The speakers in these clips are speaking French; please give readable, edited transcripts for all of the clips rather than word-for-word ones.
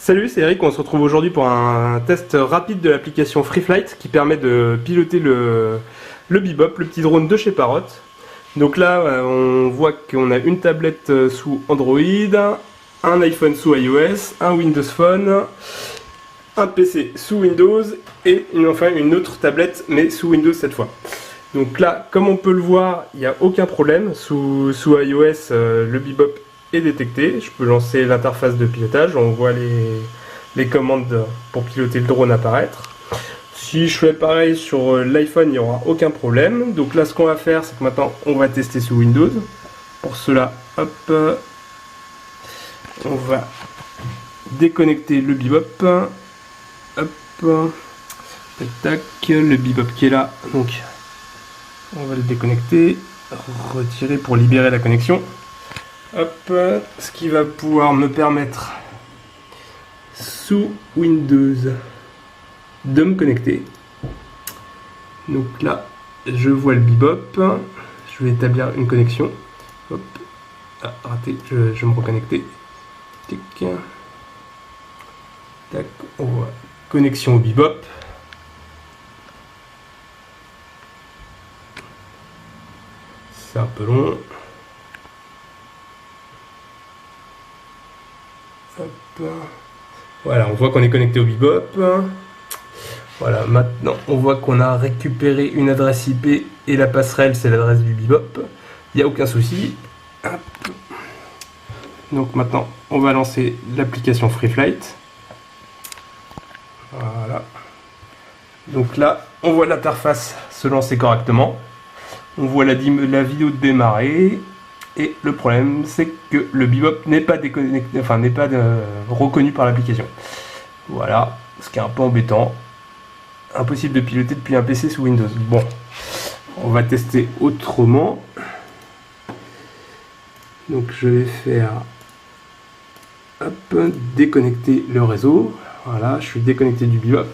Salut, c'est Eric, on se retrouve aujourd'hui pour un test rapide de l'application FreeFlight qui permet de piloter le Bebop, le petit drone de chez Parrot. Donc là, on voit qu'on a une tablette sous Android, un iPhone sous iOS, un Windows Phone, un PC sous Windows et enfin une autre tablette mais sous Windows cette fois. Donc là, comme on peut le voir, il n'y a aucun problème. Sous iOS, le Bebop est détecté. Je peux lancer l'interface de pilotage. On voit les commandes pour piloter le drone apparaître. Si je fais pareil sur l'iPhone, il n'y aura aucun problème. Donc là, ce qu'on va faire, c'est que maintenant, on va tester sous Windows. Pour cela, hop, on va déconnecter le Bebop. Hop, tac, tac, le Bebop qui est là. Donc, on va le déconnecter, retirer pour libérer la connexion. Hop, ce qui va pouvoir me permettre sous Windows de me connecter. Donc là, je vois le Bebop. Je vais établir une connexion. Hop, ah, raté, je vais me reconnecter. Tic, tac, on voit connexion au Bebop. C'est un peu long. Hop. Voilà, on voit qu'on est connecté au Bebop. Voilà, maintenant on voit qu'on a récupéré une adresse IP et la passerelle c'est l'adresse du Bebop. Il n'y a aucun souci. Hop. Donc maintenant on va lancer l'application FreeFlight. Voilà. Donc là on voit l'interface se lancer correctement. On voit la vidéo de démarrer. Et le problème, c'est que le Bebop n'est pas déconnecté, enfin n'est pas reconnu par l'application. Voilà, ce qui est un peu embêtant. Impossible de piloter depuis un PC sous Windows. Bon, on va tester autrement. Donc je vais faire hop, déconnecter le réseau. Voilà, je suis déconnecté du Bebop.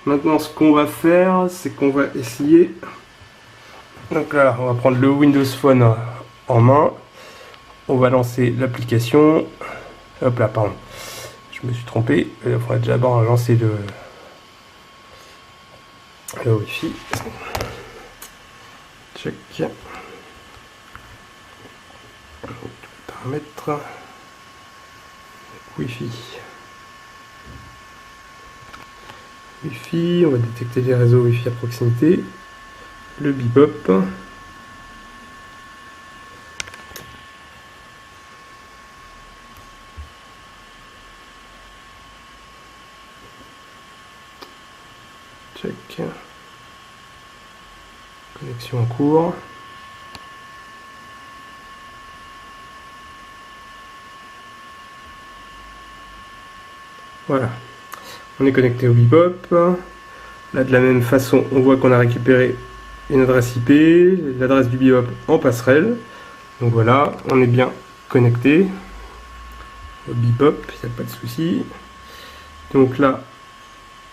Maintenant, ce qu'on va faire, c'est qu'on va essayer. Donc là, on va prendre le Windows Phone en main, on va lancer l'application. Hop là, pardon, je me suis trompé. Il faudrait d'abord lancer le Wi-Fi. Check. Paramètres. Wi-Fi. Wi-Fi, on va détecter les réseaux Wi-Fi à proximité. Le Bebop. Check. Connexion en cours. Voilà. On est connecté au Bebop. Là, de la même façon, on voit qu'on a récupéré une adresse IP, l'adresse du Bebop en passerelle. Donc voilà, on est bien connecté au Bebop, il n'y a pas de souci. Donc là,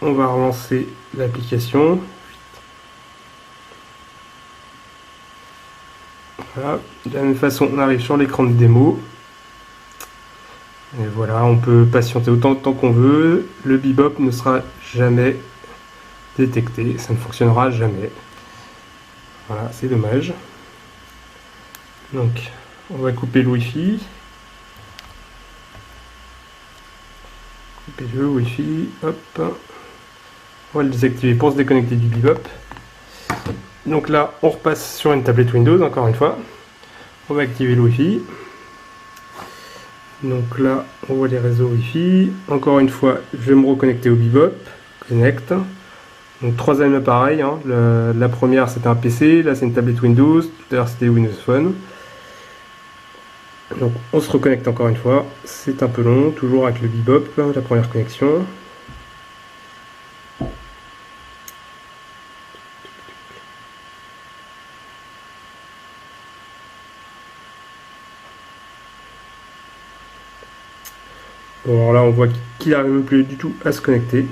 on va relancer l'application. Voilà. De la même façon, on arrive sur l'écran de démo. Et voilà, on peut patienter autant de temps qu'on veut. Le Bebop ne sera jamais détecté, ça ne fonctionnera jamais. Voilà, c'est dommage. Donc, on va couper le Wi-Fi. Couper le Wi-Fi, hop. On va le désactiver pour se déconnecter du Bebop. Donc là, on repasse sur une tablette Windows, encore une fois. On va activer le Wi-Fi. Donc là, on voit les réseaux Wi-Fi. Encore une fois, je vais me reconnecter au Bebop. Connect. Donc troisième appareil. Hein. La première, c'était un PC. Là, c'est une tablette Windows. Tout à l'heure, c'était Windows Phone. Donc on se reconnecte encore une fois. C'est un peu long, toujours avec le Bebop, la première connexion. Bon, alors là, on voit qu'il n'arrive même plus du tout à se connecter.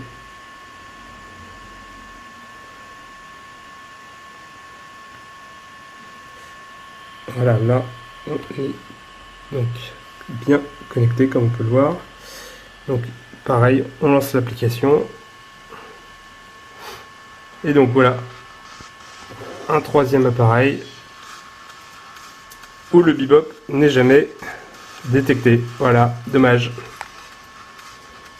Voilà, là, on est donc bien connecté, comme on peut le voir. Donc pareil, on lance l'application. Et donc voilà, un troisième appareil où le bebop n'est jamais détecté. Voilà, dommage.